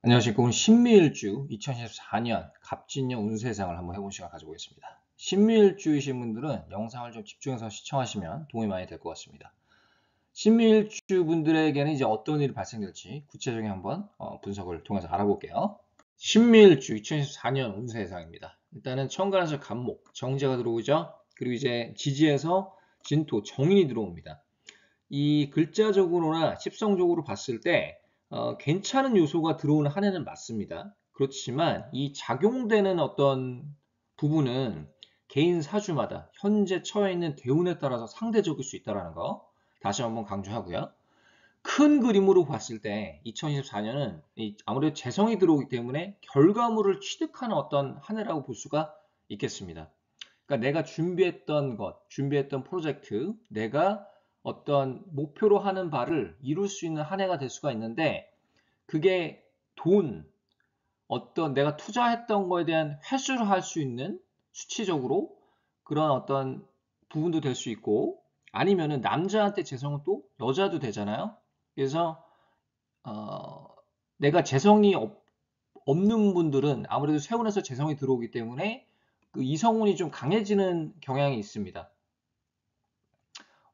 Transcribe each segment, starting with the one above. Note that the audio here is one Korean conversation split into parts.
안녕하십니까. 오늘 신미일주 2024년 갑진년 운세상을 한번 해본 시간 가져보겠습니다. 신미일주이신 분들은 영상을 좀 집중해서 시청하시면 도움이 많이 될 것 같습니다. 신미일주 분들에게는 이제 어떤 일이 발생될지 구체적인 한번 분석을 통해서 알아볼게요. 신미일주 2024년 운세상입니다. 일단은 천간에서 간목, 정제가 들어오죠. 그리고 이제 지지에서 진토, 정인이 들어옵니다. 이 글자적으로나 십성적으로 봤을 때 괜찮은 요소가 들어오는 한 해는 맞습니다. 그렇지만 이 작용되는 어떤 부분은 개인 사주마다 현재 처해 있는 대운에 따라서 상대적일 수 있다는 거 다시 한번 강조하고요. 큰 그림으로 봤을 때 2024년은 아무래도 재성이 들어오기 때문에 결과물을 취득하는 어떤 한 해라고 볼 수가 있겠습니다. 그러니까 내가 준비했던 것, 준비했던 프로젝트, 내가 어떤 목표로 하는 바를 이룰 수 있는 한 해가 될 수가 있는데 그게 돈, 어떤 내가 투자했던 거에 대한 회수를 할 수 있는 수치적으로 그런 어떤 부분도 될 수 있고 아니면은 남자한테 재성은 또 여자도 되잖아요. 그래서 어, 내가 재성이 없는 분들은 아무래도 세운에서 재성이 들어오기 때문에 그 이성운이 좀 강해지는 경향이 있습니다.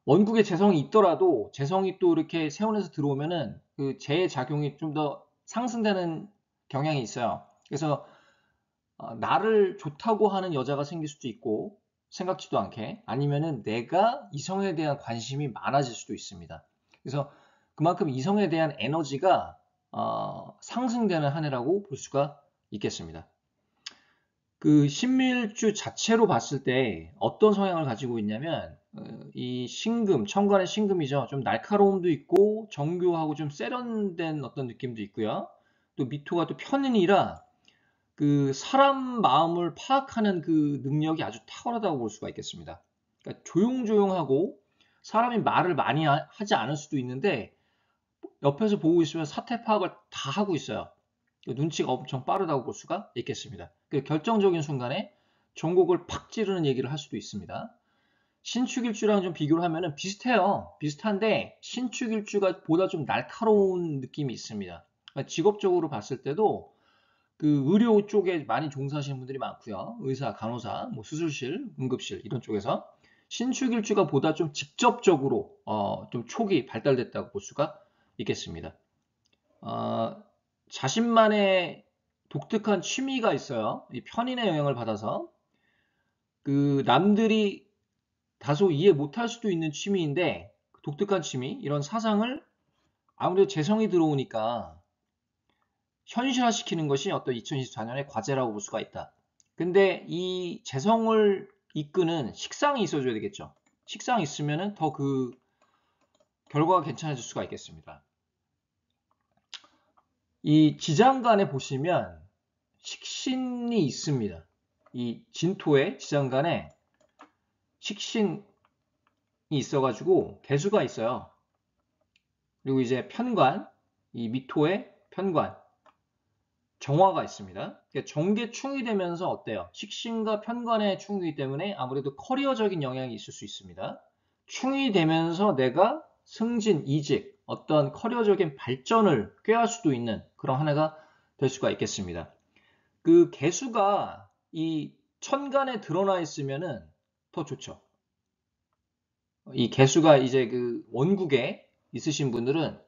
원국에 재성이 있더라도 재성이 또 이렇게 세운에서 들어오면은 그 재작용이 좀 더 상승되는 경향이 있어요. 그래서 나를 좋다고 하는 여자가 생길 수도 있고 생각지도 않게 아니면은 내가 이성에 대한 관심이 많아질 수도 있습니다. 그래서 그만큼 이성에 대한 에너지가 상승되는 한 해라고 볼 수가 있겠습니다. 그 신밀주 자체로 봤을 때 어떤 성향을 가지고 있냐면 이 신금, 천간의 신금이죠. 좀 날카로움도 있고 정교하고 좀 세련된 어떤 느낌도 있고요. 또 미토가 또 편인이라 그 사람 마음을 파악하는 그 능력이 아주 탁월하다고 볼 수가 있겠습니다. 그러니까 조용조용하고 사람이 말을 많이 하지 않을 수도 있는데 옆에서 보고 있으면 사태 파악을 다 하고 있어요. 눈치가 엄청 빠르다고 볼 수가 있겠습니다. 그 결정적인 순간에 종곡을 팍 찌르는 얘기를 할 수도 있습니다. 신축일주랑 좀 비교를 하면 비슷해요. 비슷한데 신축일주가 보다 좀 날카로운 느낌이 있습니다. 그러니까 직업적으로 봤을 때도 그 의료 쪽에 많이 종사하시는 분들이 많고요. 의사, 간호사, 뭐 수술실, 응급실 이런 쪽에서 신축일주가 보다 좀 직접적으로 좀 촉이 발달됐다고 볼 수가 있겠습니다. 어, 자신만의 독특한 취미가 있어요. 이 편인의 영향을 받아서 그 남들이 다소 이해 못할 수도 있는 취미인데 독특한 취미 이런 사상을 아무래도 재성이 들어오니까 현실화시키는 것이 어떤 2024년의 과제라고 볼 수가 있다. 근데 이 재성을 이끄는 식상이 있어줘야 되겠죠. 식상이 있으면 더 그 결과가 괜찮아질 수가 있겠습니다. 이 지장간에 보시면 식신이 있습니다. 이 진토에 지장간에 식신이 있어가지고 개수가 있어요. 그리고 이제 편관, 이 미토에 편관, 정화가 있습니다. 정계충이 되면서 어때요? 식신과 편관의 충이기 때문에 아무래도 커리어적인 영향이 있을 수 있습니다. 충이 되면서 내가 승진, 이직, 어떤 커리어적인 발전을 꾀할 수도 있는 그런 한 해가 될 수가 있겠습니다. 그 개수가 이 천간에 드러나 있으면은 더 좋죠. 이 개수가 이제 그 원국에 있으신 분들은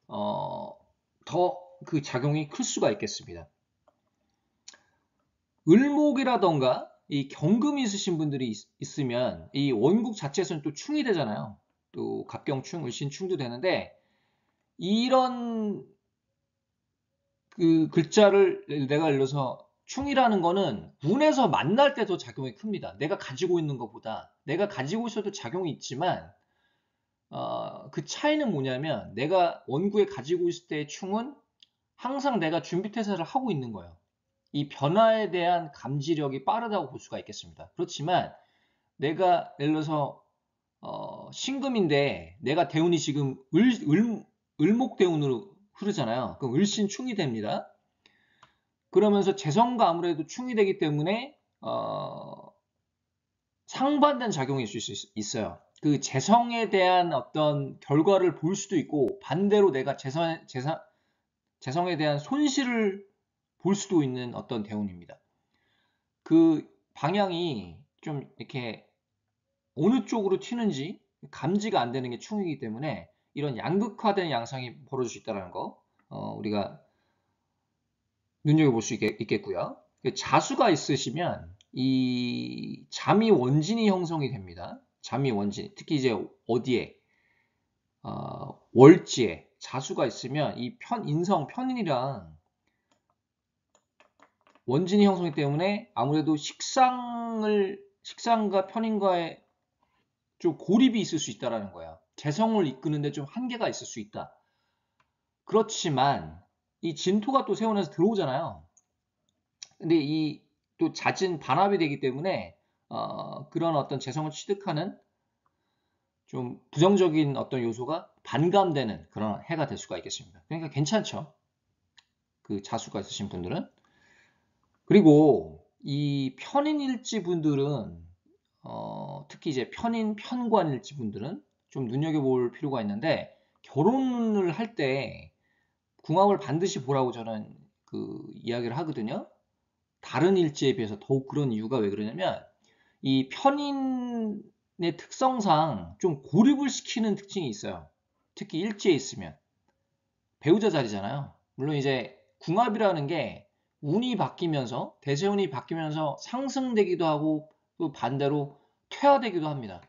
더 그 작용이 클 수가 있겠습니다. 을목이라던가 이 경금이 있으신 분들이 있으면 이 원국 자체에서는 또 충이 되잖아요. 또 갑경충, 을신충도 되는데 이런 그 글자를 내가 예를 들어서 충이라는 거는 운에서 만날 때 더 작용이 큽니다. 내가 가지고 있는 것보다 내가 가지고 있어도 작용이 있지만 그 차이는 뭐냐면 내가 원구에 가지고 있을 때의 충은 항상 내가 준비 태세를 하고 있는 거예요. 이 변화에 대한 감지력이 빠르다고 볼 수가 있겠습니다. 그렇지만 내가 예를 들어서 신금인데 내가 대운이 지금 을목대운으로 흐르잖아요. 그럼 을신충이 됩니다. 그러면서 재성과 아무래도 충이 되기 때문에 상반된 작용이 있을 수 있어요. 그 재성에 대한 어떤 결과를 볼 수도 있고 반대로 내가 재성에 대한 손실을 볼 수도 있는 어떤 대운입니다. 그 방향이 좀 이렇게 어느 쪽으로 튀는지 감지가 안 되는 게 충이기 때문에 이런 양극화된 양상이 벌어질 수 있다는 거 우리가 눈여겨볼 수 있겠고요. 자수가 있으시면 이 잠이 원진이 형성이 됩니다. 잠이 원진, 특히 이제 어디에 월지에 자수가 있으면 이 인성 편인이랑 원진이 형성이기 때문에 아무래도 식상과 편인과의 좀 고립이 있을 수 있다라는 거야. 재성을 이끄는데 좀 한계가 있을 수 있다. 그렇지만 이 진토가 또 세운에서 들어오잖아요. 근데 이 또 잦은 반합이 되기 때문에 그런 어떤 재성을 취득하는 좀 부정적인 어떤 요소가 반감되는 그런 해가 될 수가 있겠습니다. 그러니까 괜찮죠. 그 자수가 있으신 분들은. 그리고 이 편인일지 분들은 특히 이제 편관일지 분들은 좀 눈여겨볼 필요가 있는데 결혼을 할 때 궁합을 반드시 보라고 저는 그 이야기를 하거든요. 다른 일지에 비해서 더욱 그런 이유가 왜 그러냐면 이 편인의 특성상 좀 고립을 시키는 특징이 있어요. 특히 일지에 있으면 배우자 자리잖아요. 물론 이제 궁합이라는 게 운이 바뀌면서 대세운이 바뀌면서 상승되기도 하고 또 반대로 퇴화되기도 합니다.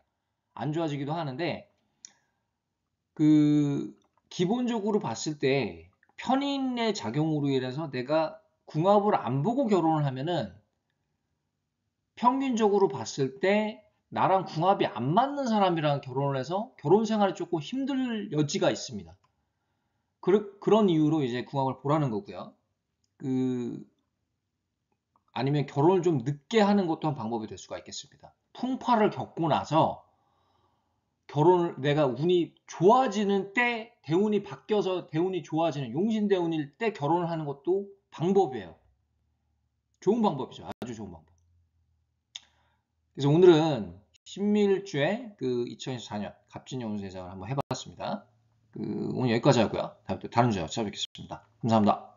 안 좋아지기도 하는데 그 기본적으로 봤을 때 편인의 작용으로 인해서 내가 궁합을 안 보고 결혼을 하면은 평균적으로 봤을 때 나랑 궁합이 안 맞는 사람이랑 결혼을 해서 결혼 생활이 조금 힘들 여지가 있습니다. 그런 이유로 이제 궁합을 보라는 거고요. 아니면 결혼을 좀 늦게 하는 것도 한 방법이 될 수가 있겠습니다. 풍파를 겪고 나서 결혼을 내가 운이 좋아지는 때 대운이 바뀌어서 대운이 좋아지는 용신대운일 때 결혼을 하는 것도 방법이에요. 좋은 방법이죠. 아주 좋은 방법. 그래서 오늘은 신밀주의 그 2024년 갑진년 운세 예상을 한번 해봤습니다. 오늘 여기까지 하고요. 다음 또 다른 주제로 찾아뵙겠습니다. 감사합니다.